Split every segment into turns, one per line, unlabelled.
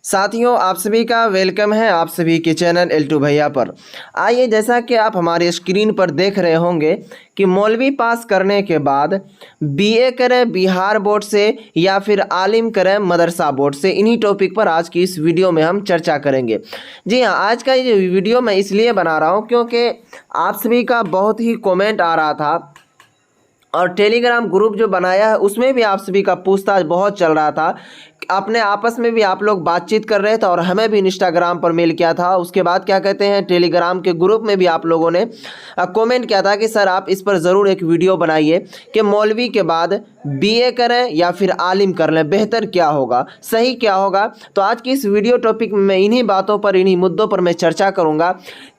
साथियों, आप सभी का वेलकम है आप सभी के चैनल L2 भैया पर। आइए, जैसा कि आप हमारे स्क्रीन पर देख रहे होंगे कि मौलवी पास करने के बाद बीए करें बिहार बोर्ड से या फिर आलिम करें मदरसा बोर्ड से, इन्हीं टॉपिक पर आज की इस वीडियो में हम चर्चा करेंगे। जी हाँ, आज का ये वीडियो मैं इसलिए बना रहा हूँ क्योंकि आप सभी का बहुत ही कमेंट आ रहा था और टेलीग्राम ग्रुप जो बनाया है उसमें भी आप सभी का पूछताछ बहुत चल रहा था। अपने आपस में भी आप लोग बातचीत कर रहे थे और हमें भी इंस्टाग्राम पर मेल किया था। उसके बाद क्या कहते हैं, टेलीग्राम के ग्रुप में भी आप लोगों ने कमेंट किया था कि सर आप इस पर ज़रूर एक वीडियो बनाइए कि मौलवी के बाद बीए करें या फिर आलिम कर लें, बेहतर क्या होगा, सही क्या होगा। तो आज की इस वीडियो टॉपिक में मैं इन्हीं बातों पर, इन्हीं मुद्दों पर मैं चर्चा करूँगा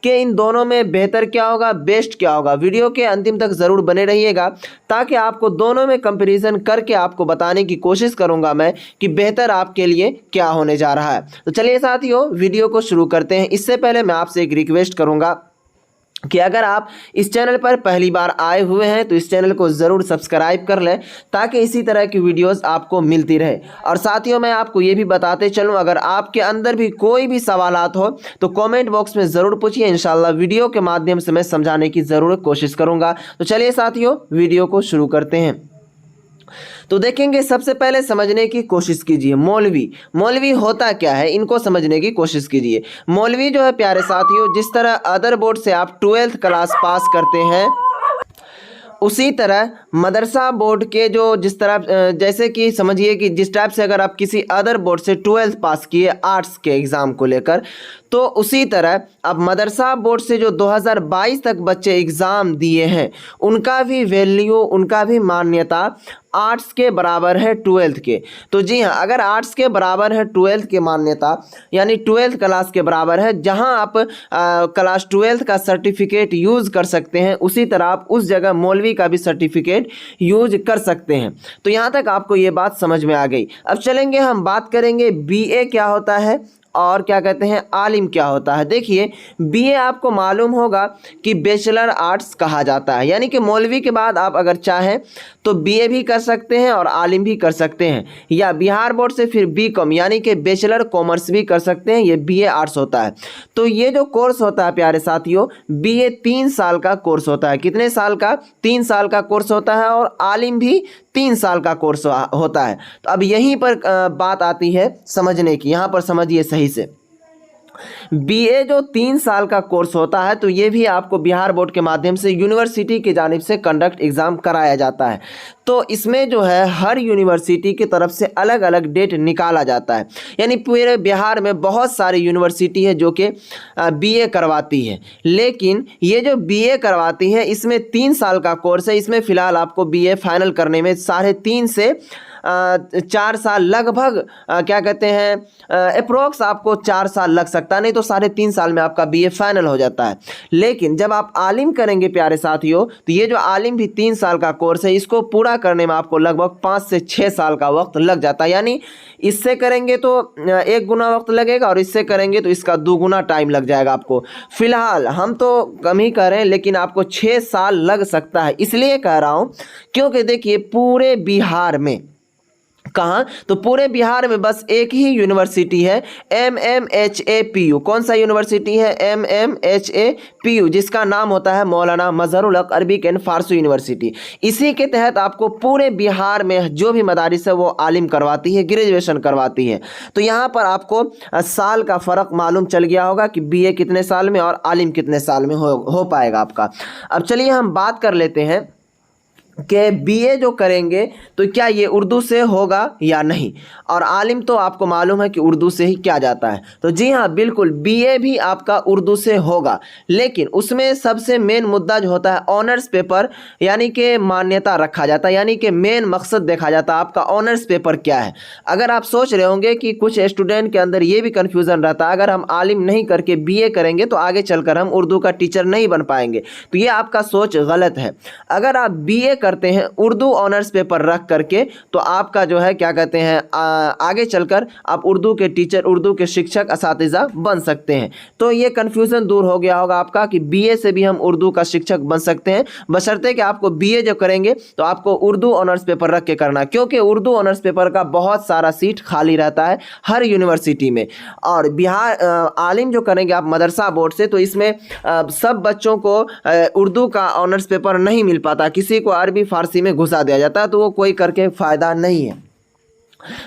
कि इन दोनों में बेहतर क्या होगा, बेस्ट क्या होगा। वीडियो के अंतिम तक ज़रूर बने रहिएगा ताकि आपको दोनों में कंपैरिजन करके आपको बताने की कोशिश करूंगा मैं कि बेहतर आपके लिए क्या होने जा रहा है। तो चलिए साथियों, वीडियो को शुरू करते हैं। इससे पहले मैं आपसे एक रिक्वेस्ट करूंगा कि अगर आप इस चैनल पर पहली बार आए हुए हैं तो इस चैनल को ज़रूर सब्सक्राइब कर लें ताकि इसी तरह की वीडियोस आपको मिलती रहे। और साथियों, मैं आपको ये भी बताते चलूं, अगर आपके अंदर भी कोई भी सवालात हो तो कमेंट बॉक्स में ज़रूर पूछिए। इंशाल्लाह वीडियो के माध्यम से मैं समझाने की ज़रूर कोशिश करूँगा। तो चलिए साथियों, वीडियो को शुरू करते हैं। तो देखेंगे, सबसे पहले समझने की कोशिश कीजिए मौलवी होता क्या है, इनको समझने की कोशिश कीजिए। मौलवी जो है प्यारे साथियों, जिस तरह अदर बोर्ड से आप 12th क्लास पास करते हैं उसी तरह मदरसा बोर्ड के जो जिस तरह जैसे कि समझिए कि जिस टाइप से अगर आप किसी अदर बोर्ड से 12th पास किए आर्ट्स के एग्ज़ाम को लेकर, तो उसी तरह अब मदरसा बोर्ड से जो 2022 तक बच्चे एग्ज़ाम दिए हैं उनका भी वैल्यू, उनका भी मान्यता आर्ट्स के बराबर है 12th के। तो जी हाँ, अगर आर्ट्स के बराबर है 12th के मान्यता, यानी 12th क्लास के बराबर है, जहां आप क्लास 12th का सर्टिफिकेट यूज़ कर सकते हैं उसी तरह आप उस जगह मौलवी का भी सर्टिफिकेट यूज कर सकते हैं। तो यहाँ तक आपको ये बात समझ में आ गई। अब चलेंगे, हम बात करेंगे बीए क्या होता है और क्या कहते हैं आलिम क्या होता है। देखिए, बीए आपको मालूम होगा कि बैचलर आर्ट्स कहा जाता है, यानी कि मौलवी के बाद आप अगर चाहें तो बीए भी कर सकते हैं और आलिम भी कर सकते हैं, या बिहार बोर्ड से फिर बीकॉम यानी कि बैचलर कॉमर्स भी कर सकते हैं। ये बीए आर्ट्स होता है। तो ये जो कोर्स होता है प्यारे साथियों, बीए 3 साल का कोर्स होता है। कितने साल का? 3 साल का कोर्स होता है। और आलिम भी 3 साल का कोर्स होता है। तो अब यहीं पर बात आती है समझने की, यहाँ पर समझिए सही से। बीए जो 3 साल का कोर्स होता है तो ये भी आपको बिहार बोर्ड के माध्यम से यूनिवर्सिटी की जानिब से कंडक्ट एग्ज़ाम कराया जाता है। तो इसमें जो है हर यूनिवर्सिटी की तरफ से अलग अलग डेट निकाला जाता है, यानी पूरे बिहार में बहुत सारी यूनिवर्सिटी है जो कि बीए करवाती है। लेकिन ये जो बीए करवाती है इसमें 3 साल का कोर्स है। इसमें फ़िलहाल आपको बीए फाइनल करने में 3.5 से 4 साल लगभग, क्या कहते हैं, अप्रोक्स आपको 4 साल लग सकता है, नहीं तो 3.5 साल में आपका बीए फाइनल हो जाता है। लेकिन जब आप आलिम करेंगे प्यारे साथियों, तो ये जो आलिम भी 3 साल का कोर्स है, इसको पूरा करने में आपको लगभग 5 से 6 साल का वक्त लग जाता है। यानी इससे करेंगे तो 1 गुना वक्त लगेगा और इससे करेंगे तो इसका 2 गुना टाइम लग जाएगा आपको। फिलहाल हम तो कम ही कर रहे हैं, लेकिन आपको 6 साल लग सकता है। इसलिए कह रहा हूँ क्योंकि देखिए, पूरे बिहार में, कहाँ, तो पूरे बिहार में बस एक ही यूनिवर्सिटी है, MMHAPU। कौन सा यूनिवर्सिटी है? MMHAPU, जिसका नाम होता है मौलाना मजहरुल हक अरबिक एंड फारसी यूनिवर्सिटी। इसी के तहत आपको पूरे बिहार में जो भी मदारिस है वो आलिम करवाती है, ग्रेजुएशन करवाती है। तो यहाँ पर आपको साल का फ़र्क मालूम चल गया होगा कि बीए कितने साल में और आलिम कितने साल में हो पाएगा आपका। अब चलिए हम बात कर लेते हैं कि बीए जो करेंगे तो क्या ये उर्दू से होगा या नहीं, और आलिम तो आपको मालूम है कि उर्दू से ही किया जाता है। तो जी हाँ, बिल्कुल बीए भी आपका उर्दू से होगा, लेकिन उसमें सबसे मेन मुद्दा जो होता है ऑनर्स पेपर, यानी कि मान्यता रखा जाता है, यानी कि मेन मकसद देखा जाता है आपका ऑनर्स पेपर क्या है। अगर आप सोच रहे होंगे कि कुछ स्टूडेंट के अंदर ये भी कन्फ्यूज़न रहता है, अगर हम आलिम नहीं करके बीए करेंगे तो आगे चलकर हम उर्दू का टीचर नहीं बन पाएंगे, तो ये आपका सोच गलत है। अगर आप बीए करते हैं उर्दू ऑनर्स पेपर रख करके, तो आपका जो है क्या कहते हैं आगे चलकर आप उर्दू के टीचर, उर्दू के शिक्षक, असातिज़ा बन सकते हैं। तो ये कन्फ्यूज़न दूर हो गया होगा आपका कि बीए से भी हम उर्दू का शिक्षक बन सकते हैं, बशर्ते कि आपको बीए जो करेंगे तो आपको उर्दू ऑनर्स पेपर रख के करना, क्योंकि उर्दू ऑनर्स पेपर का बहुत सारा सीट खाली रहता है हर यूनिवर्सिटी में। और बिहार आलिम जो करेंगे आप मदरसा बोर्ड से, तो इसमें सब बच्चों को उर्दू का ऑनर्स पेपर नहीं मिल पाता, किसी को अरबी फारसी में घुसा दिया जाता है, तो वो कोई करके फ़ायदा नहीं है।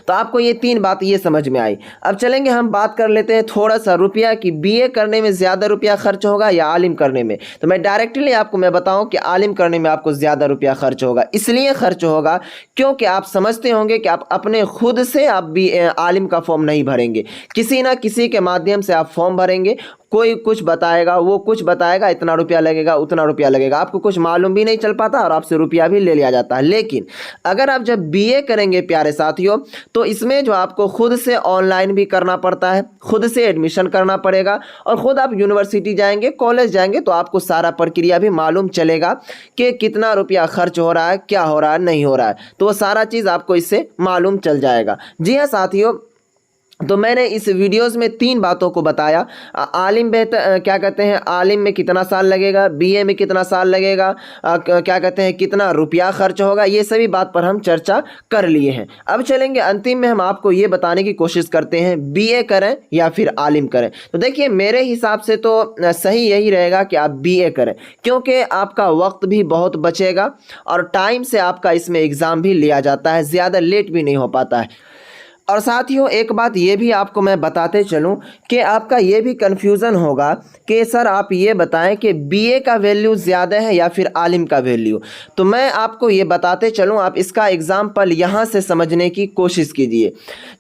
तो आपको ये 3 बात ये समझ में आई। अब चलेंगे हम बात कर लेते हैं थोड़ा सा रुपया कि बीए करने में ज़्यादा रुपया खर्च होगा या आलिम करने में। तो मैं डायरेक्टली आपको मैं बताऊं कि आलिम करने में आपको ज़्यादा रुपया खर्च होगा। इसलिए खर्च होगा क्योंकि आप समझते होंगे कि आप अपने खुद से आप भी आलिम का फॉर्म नहीं भरेंगे, किसी ना किसी के माध्यम से आप फॉर्म भरेंगे। कोई कुछ बताएगा, वो कुछ बताएगा, इतना रुपया लगेगा, उतना रुपया लगेगा, आपको कुछ मालूम भी नहीं चल पाता और आपसे रुपया भी ले लिया जाता है। लेकिन अगर आप जब बीए करेंगे प्यारे साथियों, तो इसमें जो आपको खुद से ऑनलाइन भी करना पड़ता है, खुद से एडमिशन करना पड़ेगा, और ख़ुद आप यूनिवर्सिटी जाएंगे, कॉलेज जाएंगे, तो आपको सारा प्रक्रिया भी मालूम चलेगा कि कितना रुपया खर्च हो रहा है, क्या हो रहा है, नहीं हो रहा है, तो वो सारा चीज़ आपको इससे मालूम चल जाएगा। जी हाँ साथियों, तो मैंने इस वीडियोस में 3 बातों को बताया। आलिम बेहतर क्या कहते हैं, आलिम में कितना साल लगेगा, बीए में कितना साल लगेगा, क्या कहते हैं कितना रुपया खर्च होगा, ये सभी बात पर हम चर्चा कर लिए हैं। अब चलेंगे अंतिम में हम आपको ये बताने की कोशिश करते हैं बीए करें या फिर आलिम करें। तो देखिए मेरे हिसाब से तो सही यही रहेगा कि आप बीए करें, क्योंकि आपका वक्त भी बहुत बचेगा और टाइम से आपका इसमें एग्ज़ाम भी लिया जाता है, ज़्यादा लेट भी नहीं हो पाता है। और साथियों एक बात ये भी आपको मैं बताते चलूं कि आपका ये भी कन्फ्यूज़न होगा कि सर आप ये बताएं कि बीए का वैल्यू ज़्यादा है या फिर आलिम का वैल्यू। तो मैं आपको ये बताते चलूं, आप इसका एग्ज़ाम्पल यहाँ से समझने की कोशिश कीजिए।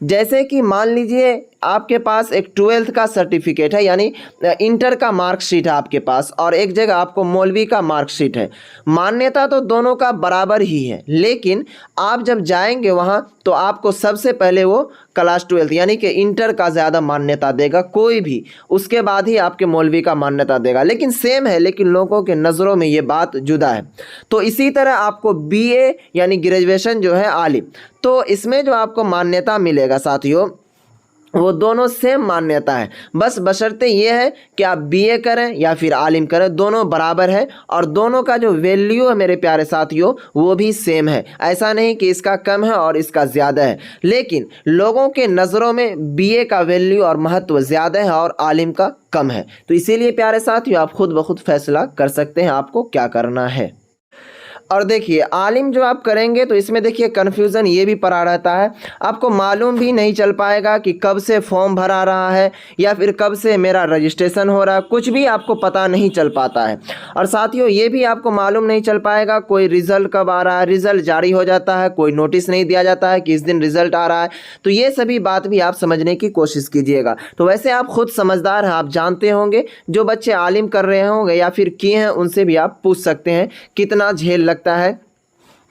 जैसे कि मान लीजिए आपके पास एक 12th का सर्टिफिकेट है, यानी इंटर का मार्कशीट है आपके पास, और एक जगह आपको मौलवी का मार्कशीट है। मान्यता तो दोनों का बराबर ही है, लेकिन आप जब जाएंगे वहाँ तो आपको सबसे पहले वो क्लास 12th यानी कि इंटर का ज़्यादा मान्यता देगा कोई भी, उसके बाद ही आपके मौलवी का मान्यता देगा। लेकिन सेम है, लेकिन लोगों के नज़रों में ये बात जुदा है। तो इसी तरह आपको बीए यानी ग्रेजुएशन जो है आलिम, तो इसमें जो आपको मान्यता मिलेगा साथियों, वो दोनों सेम मान्यता है, बस बशर्ते ये है कि आप बीए करें या फिर आलिम करें, दोनों बराबर है और दोनों का जो वैल्यू है मेरे प्यारे साथियों वो भी सेम है। ऐसा नहीं कि इसका कम है और इसका ज़्यादा है, लेकिन लोगों के नज़रों में बीए का वैल्यू और महत्व ज़्यादा है और आलिम का कम है। तो इसीलिए प्यारे साथियों आप खुद ब खुद फैसला कर सकते हैं आपको क्या करना है। और देखिए आलिम जो आप करेंगे तो इसमें देखिए कन्फ्यूज़न ये भी पड़ा रहता है, आपको मालूम भी नहीं चल पाएगा कि कब से फॉर्म भरा रहा है या फिर कब से मेरा रजिस्ट्रेशन हो रहा है, कुछ भी आपको पता नहीं चल पाता है। और साथियों ये भी आपको मालूम नहीं चल पाएगा कोई रिज़ल्ट कब आ रहा है, रिज़ल्ट जारी हो जाता है, कोई नोटिस नहीं दिया जाता है कि इस दिन रिज़ल्ट आ रहा है। तो ये सभी बात भी आप समझने की कोशिश कीजिएगा। तो वैसे आप खुद समझदार हैं, आप जानते होंगे, जो बच्चे आलिम कर रहे होंगे या फिर किए हैं उनसे भी आप पूछ सकते हैं कितना झेल लगता है,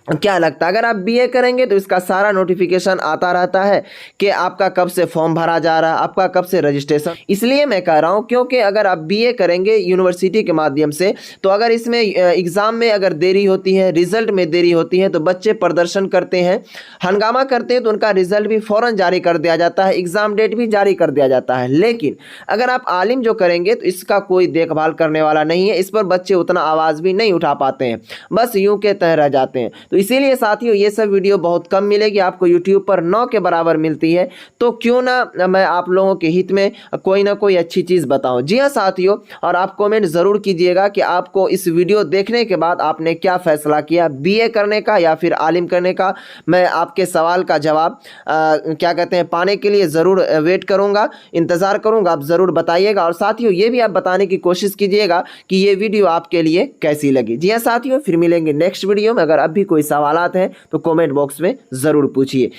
क्या लगता है। अगर आप बीए करेंगे तो इसका सारा नोटिफिकेशन आता रहता है कि आपका कब से फॉर्म भरा जा रहा है, आपका कब से रजिस्ट्रेशन। इसलिए मैं कह रहा हूं क्योंकि अगर आप बीए करेंगे यूनिवर्सिटी के माध्यम से, तो अगर इसमें एग्ज़ाम में अगर देरी होती है, रिज़ल्ट में देरी होती है, तो बच्चे प्रदर्शन करते हैं, हंगामा करते हैं, तो उनका रिज़ल्ट भी फ़ौरन जारी कर दिया जाता है, एग्ज़ाम डेट भी जारी कर दिया जाता है। लेकिन अगर आप आलिम जो करेंगे तो इसका कोई देखभाल करने वाला नहीं है, इस पर बच्चे उतना आवाज़ भी नहीं उठा पाते हैं, बस यूँ के तह रह जाते हैं। तो इसीलिए साथियों ये सब वीडियो बहुत कम मिलेगी आपको, यूट्यूब पर 9 के बराबर मिलती है, तो क्यों ना मैं आप लोगों के हित में कोई ना कोई अच्छी चीज़ बताऊं। जी हाँ साथियों, और आप कमेंट ज़रूर कीजिएगा कि आपको इस वीडियो देखने के बाद आपने क्या फ़ैसला किया, बीए करने का या फिर आलिम करने का। मैं आपके सवाल का जवाब क्या कहते हैं पाने के लिए ज़रूर वेट करूँगा, इंतज़ार करूँगा, आप ज़रूर बताइएगा। और साथियों ये भी आप बताने की कोशिश कीजिएगा कि ये वीडियो आपके लिए कैसी लगी। जी हाँ साथियों, फिर मिलेंगे नेक्स्ट वीडियो में। अगर अब भी कोई सवाल हैं तो कमेंट बॉक्स में ज़रूर पूछिए।